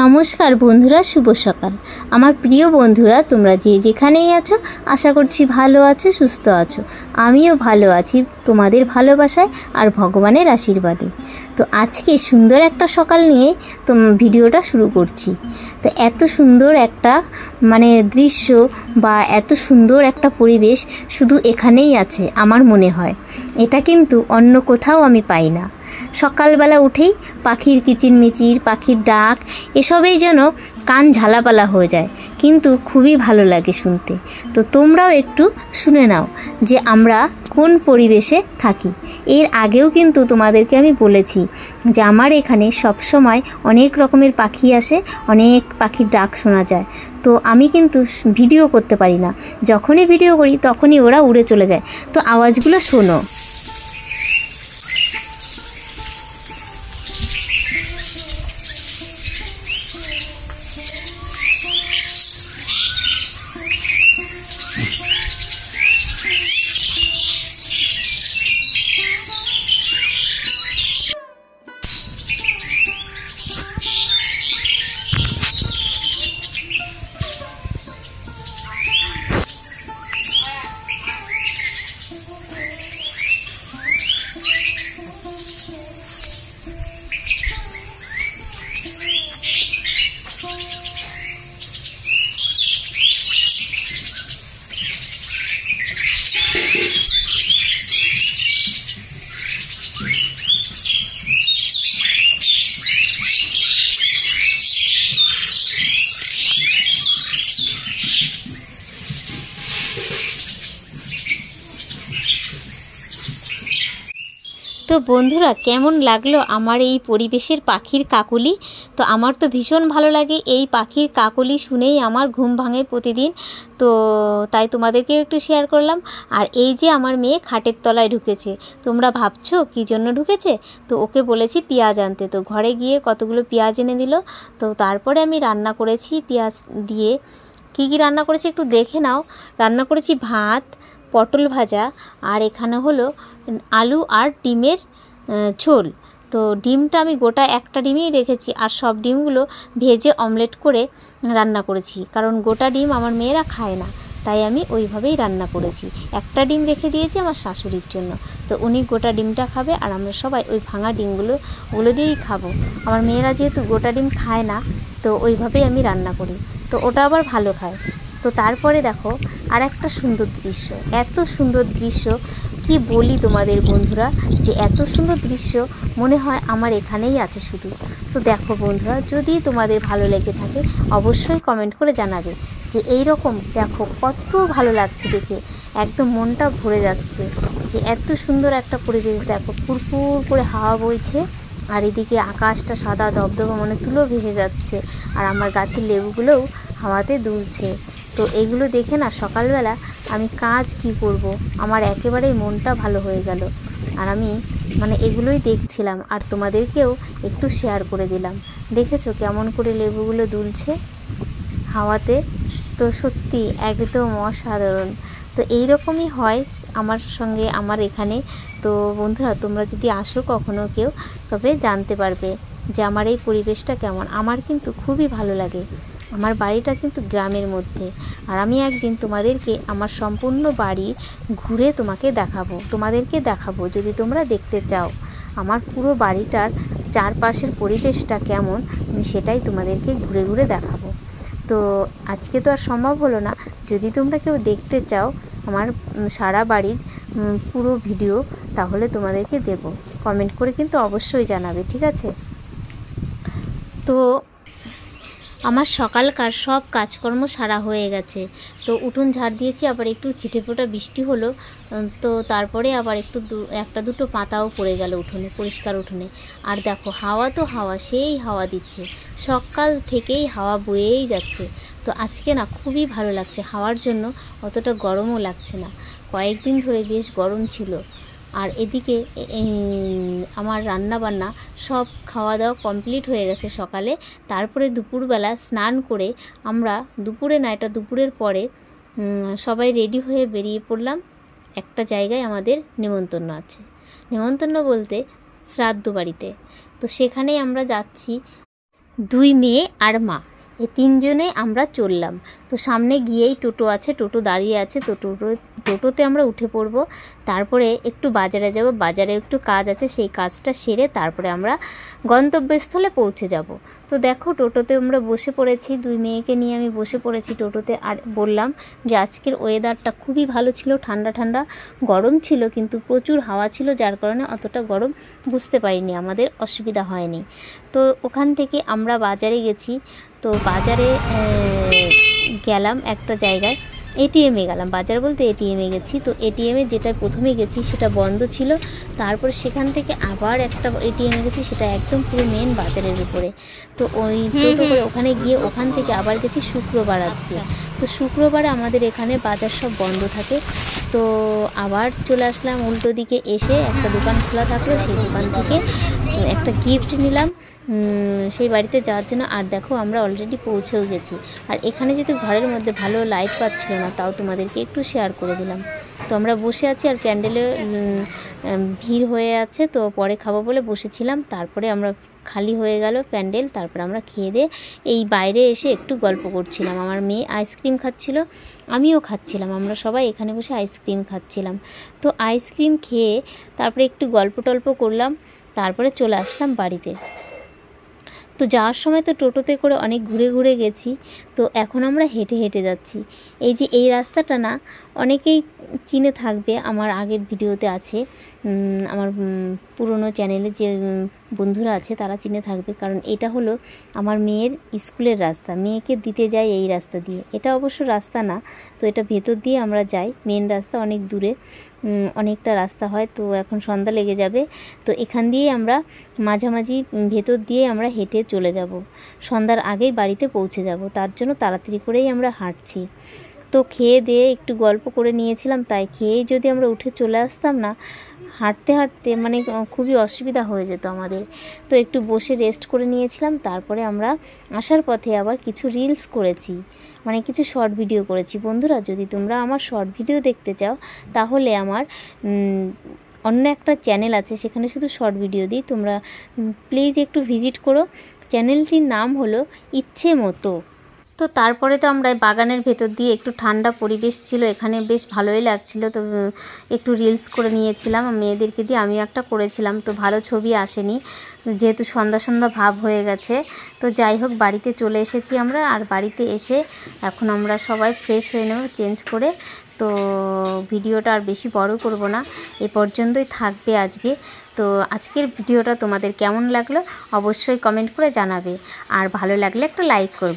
নমস্কার বন্ধুরা, শুভ সকাল। আমার প্রিয় বন্ধুরা, তোমরা যে যেখানেই আছো আশা করছি ভালো আছো, সুস্থ আছো। আমিও ভালো আছি তোমাদের ভালোবাসায় আর ভগবানের আশীর্বাদে। তো আজকে সুন্দর একটা সকাল নিয়ে ভিডিওটা শুরু করছি। তো এত সুন্দর একটা দৃশ্য বা এত সুন্দর একটা পরিবেশ শুধু এখানেই আছে আমার মনে হয়। এটা কিন্তু অন্য কোথাও আমি পাই না। সকালবেলা উঠেই পাখির কিচিরমিচির, পাখির ডাক, এসবেই যেন কান ঝালাপালা হয়ে যায়, কিন্তু খুবই ভালো লাগে শুনতে। তো তোমরাও একটু শুনে নাও যে আমরা কোন পরিবেশে থাকি। এর আগেও কিন্তু তোমাদেরকে আমি বলেছি যে আমার এখানে সবসময় অনেক রকমের পাখি আসে, অনেক পাখির ডাক শোনা যায়। তো আমি কিন্তু ভিডিও করতে পারি না, যখনই ভিডিও করি তখনই ওরা উড়ে চলে যায়। তো আওয়াজগুলো শোনো। তো বন্ধুরা, কেমন লাগলো আমার এই পরিবেশের পাখির কাকলি? তো আমার তো ভীষণ ভালো লাগে এই পাখির কাকলি শুনেই আমার ঘুম ভাঙে প্রতিদিন। তো তাই তোমাদেরকেও একটু শেয়ার করলাম। আর এই যে আমার মেয়ে খাটের তলায় ঢুকেছে, তোমরা ভাবছো কী জন্য ঢুকেছে? তো ওকে বলেছি পেঁয়াজ আনতে, তো ঘরে গিয়ে কতগুলো পেঁয়াজ এনে দিল। তো তারপরে আমি রান্না করেছি পেঁয়াজ দিয়ে। কী কী রান্না করেছি একটু দেখে নাও। রান্না করেছি ভাত, পটল ভাজা, আর এখানে হলো আলু আর ডিমের ঝোল। তো ডিমটা আমি গোটা একটা ডিমই রেখেছি, আর সব ডিমগুলো ভেজে অমলেট করে রান্না করেছি, কারণ গোটা ডিম আমার মেয়েরা খায় না, তাই আমি ওইভাবেই রান্না করেছি। একটা ডিম রেখে দিয়েছি আমার শাশুড়ির জন্য, তো উনি গোটা ডিমটা খাবে, আর আমরা সবাই ওই ভাঙা ডিমগুলো দিয়েই খাবো। আমার মেয়েরা যেহেতু গোটা ডিম খায় না, তো ওইভাবেই আমি রান্না করি, তো ওটা আবার ভালো খায়। তো তারপরে দেখো আর একটা সুন্দর দৃশ্য, এত সুন্দর দৃশ্য কি বলি তোমাদের বন্ধুরা, যে এত সুন্দর দৃশ্য মনে হয় আমার এখানেই আছে শুধু। তো দেখো বন্ধুরা, যদি তোমাদের ভালো লেগে থাকে অবশ্যই কমেন্ট করে জানাবে যে এই রকম দেখো কত ভালো লাগছে দেখে, একদম মনটা ভরে যাচ্ছে যে এত সুন্দর একটা পরিবেশ। দেখো পুরপুর করে হাওয়া বইছে, আর এদিকে আকাশটা সাদা দবদবা, মনে তুলো ভেসে যাচ্ছে, আর আমার গাছের লেবুগুলোও হাওয়াতে দুলছে। তো এগুলো দেখে না সকালবেলা আমি কাজ কি করব, আমার একেবারেই মনটা ভালো হয়ে গেল। আর আমি এগুলোই দেখছিলাম, আর তোমাদেরকেও একটু শেয়ার করে দিলাম। দেখেছো কেমন করে লেবুগুলো দুলছে হাওয়াতে? তো সত্যি একদম অসাধারণ। তো এই রকমই হয় আমার সঙ্গে আমার এখানে। তো বন্ধুরা, তোমরা যদি আসো কখনো কেউ, তবে জানতে পারবে যে আমার এই পরিবেশটা কেমন। আমার কিন্তু খুবই ভালো লাগে। আমার বাড়িটা কিন্তু গ্রামের মধ্যে, আর আমি একদিন তোমাদেরকে আমার সম্পূর্ণ বাড়ি ঘুরে তোমাদেরকে দেখাবো যদি তোমরা দেখতে চাও আমার পুরো বাড়িটার চারপাশের পরিবেশটা কেমন, আমি সেটাই তোমাদেরকে ঘুরে ঘুরে দেখাবো। তো আজকে তো আর সম্ভব হলো না। যদি তোমরা কেউ দেখতে চাও আমার সারা বাড়ির পুরো ভিডিও, তাহলে তোমাদেরকে দেব। কমেন্ট করে কিন্তু অবশ্যই জানাবে, ঠিক আছে? তো আমার সকালকার সব কাজকর্ম সারা হয়ে গেছে। তো উঠোন ঝাড় দিয়েছি, আবার একটু ছিটেফোঁটা বৃষ্টি হলো। তো তারপরে আবার একটা দুটো পাতাও পড়ে গেল উঠোনে, পরিষ্কার উঠোনে। আর দেখো হাওয়া তো হাওয়া, সেই হাওয়া দিচ্ছে, সকাল থেকেই হাওয়া বয়েই যাচ্ছে। তো আজকে না খুবই ভালো লাগছে, হাওয়ার জন্য অতটা গরমও লাগছে না। কয়েকদিন ধরে বেশ গরম ছিল। আর এদিকে আমার রান্নাবান্না সব খাওয়া দাওয়া কমপ্লিট হয়ে গেছে সকালে। তারপরে দুপুরবেলা স্নান করে আমরা দুপুরের পরে সবাই রেডি হয়ে বেরিয়ে পড়লাম। একটা জায়গায় আমাদের নেমন্তন্ন আছে, নেমন্তন্ন বলতে শ্রাদ্ধ বাড়িতে। তো সেখানেই আমরা যাচ্ছি। দুই মেয়ে আর মা, এই তিনজনে আমরা চললাম। তো সামনে গিয়েই টোটো আছে, টোটো দাঁড়িয়ে আছে, তো টোটোতে আমরা উঠে পড়ব। তারপরে একটু বাজারে যাব, বাজারে একটু কাজ আছে, সেই কাজটা সেরে তারপরে আমরা গন্তব্যস্থলে পৌঁছে যাব। তো দেখো টোটোতে আমরা বসে পড়েছি, দুই মেয়েকে নিয়ে আমি বসে পড়েছি টোটোতে। আর বললাম যে আজকের ওয়েদারটা খুবই ভালো ছিল, ঠান্ডা ঠান্ডা, গরম ছিল কিন্তু প্রচুর হাওয়া ছিল, যার কারণে অতটা গরম বুঝতে পারিনি, আমাদের অসুবিধা হয়নি। তো ওখান থেকে আমরা বাজারে গেছি। তো বাজারে গেলাম একটা জায়গায়, এটিএমে গেলাম, বাজার বলতে এটিএমে গেছি। তো এটিএমে যেটা প্রথমে গেছি সেটা বন্ধ ছিল, তারপর সেখান থেকে আবার একটা এটিএমে গেছি, সেটা একদম পুরো মেন বাজারের উপরে। তো ওই টোটো করে ওখানে গিয়ে ওখান থেকে আবার গেছি শুক্রবার আজকে। তো শুক্রবারে আমাদের এখানে বাজার সব বন্ধ থাকে। তো আবার চলে আসলাম, উল্টো দিকে এসে একটা দোকান খোলা থাকলো, সেই দোকান থেকে একটা গিফট নিলাম সেই বাড়িতে যাওয়ার জন্য। আর দেখো আমরা অলরেডি পৌঁছেও গেছি। আর এখানে যেহেতু ঘরের মধ্যে ভালো লাইট পাচ্ছিল না, তাও তোমাদেরকে একটু শেয়ার করে দিলাম। তো আমরা বসে আছি আর প্যান্ডেলে ভিড় হয়ে আছে, তো পরে খাবো বলে বসেছিলাম। তারপরে আমরা খালি হয়ে গেল প্যান্ডেল, তারপরে আমরা খেয়ে দিয়ে এই বাইরে এসে একটু গল্প করছিলাম। আমার মেয়ে আইসক্রিম খাচ্ছিল, আমিও খাচ্ছিলাম, আমরা সবাই এখানে বসে আইসক্রিম খাচ্ছিলাম। তো আইসক্রিম খেয়ে তারপরে একটু গল্প টল্প করলাম, তারপরে চলে আসলাম বাড়িতে। তো যাওয়ার সময় তো টোটোতে করে অনেক ঘুরে ঘুরে গেছি, তো এখন আমরা হেঁটে হেঁটে যাচ্ছি। এই যে এই রাস্তাটা না অনেকেই চিনে থাকবে, আমার আগের ভিডিওতে আছে, আমার পুরনো চ্যানেলে যে বন্ধুরা আছে তারা চিনে থাকবে, কারণ এটা হলো আমার মেয়ের স্কুলের রাস্তা, মেয়েকে দিতে যাই এই রাস্তা দিয়ে। এটা অবশ্য রাস্তা না, তো এটা ভেতর দিয়ে আমরা যাই, মেন রাস্তা অনেক দূরে, অনেকটা রাস্তা হয়। তো এখন সন্ধ্যা লেগে যাবে, তো এখান দিয়ে আমরা মাঝামাঝি ভেতর দিয়ে আমরা হেঁটে চলে যাব, সন্ধ্যার আগেই বাড়িতে পৌঁছে যাব, তার জন্য তাড়াতাড়ি করেই আমরা হাঁটছি। তো খেয়ে দিয়ে একটু গল্প করে নিয়েছিলাম, তাই খেয়েই যদি আমরা উঠে চলে আসতাম না, হাঁটতে হাঁটতে মানে খুবই অসুবিধা হয়ে যেত আমাদের। তো একটু বসে রেস্ট করে নিয়েছিলাম, তারপরে আমরা আসার পথে আবার কিছু রিলস করেছি, মানে কিছু শর্ট ভিডিও করেছি। বন্ধুরা যদি তোমরা আমার শর্ট ভিডিও দেখতে চাও তাহলে আমার অন্য একটা চ্যানেল আছে, সেখানে শুধু শর্ট ভিডিও দিই, তোমরা প্লিজ একটু ভিজিট করো। চ্যানেলটির নাম হলো ইচ্ছে মতো। তো তারপরে তো আমরা বাগানের ভেতর দিয়ে, একটু ঠান্ডা পরিবেশ ছিল এখানে, বেশ ভালোই লাগছিল। তো একটু রিলস করে নিয়েছিলাম মেয়েদেরকে দিয়ে, আমিও একটা করেছিলাম। তো ভালো ছবি আসেনি, যেহেতু সন্ধ্যা সন্ধ্যা ভাব হয়ে গেছে। তো যাই হোক বাড়িতে চলে এসেছি আমরা, আর বাড়িতে এসে এখন আমরা সবাই ফ্রেশ হয়ে নেব চেঞ্জ করে। তো ভিডিওটা আর বেশি বড় করব না, এ পর্যন্তই থাকবে আজকে। তো আজকের ভিডিওটা তোমাদের কেমন লাগলো অবশ্যই কমেন্ট করে জানাবে, আর ভালো লাগলে একটা লাইক করবে।